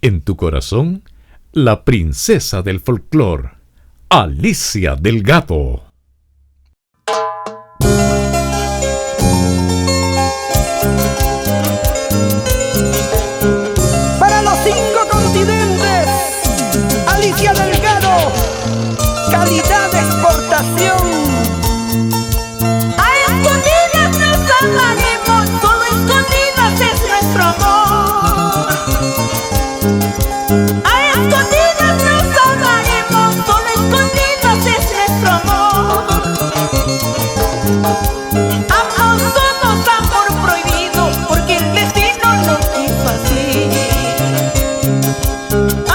en tu corazón, la princesa del folclore, Alicia Delgado. Para los 5 continentes, Alicia Delgado, calidad de exportación. A escondidas nos amaremos, solo escondidas es nuestro amor. A escondidas nos amaremos, solo escondidas es nuestro amor. Ambos somos amor prohibido, porque el destino nos quiso así.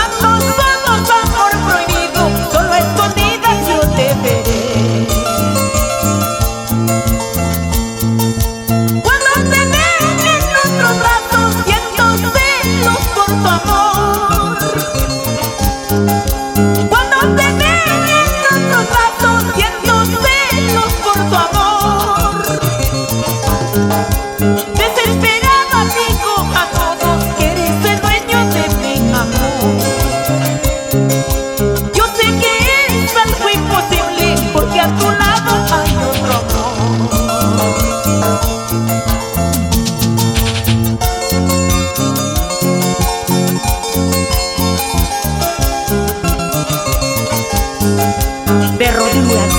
Ambos somos amor prohibido, solo escondidas yo te veré. Cuando te ven en nuestros brazos, siento celos por tu amor. Cuando te ven en nuestros brazos, siento celos por tu amor. Desesperada digo a todos que eres el dueño de mi amor. Yo sé que es algo imposible, porque a tu lado hay otro amor. De rodillas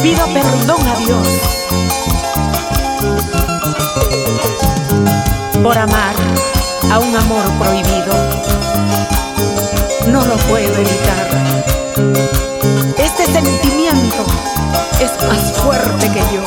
pido perdón a Dios por amar a un amor prohibido. No lo puedo evitar. Este sentimiento es más fuerte que yo.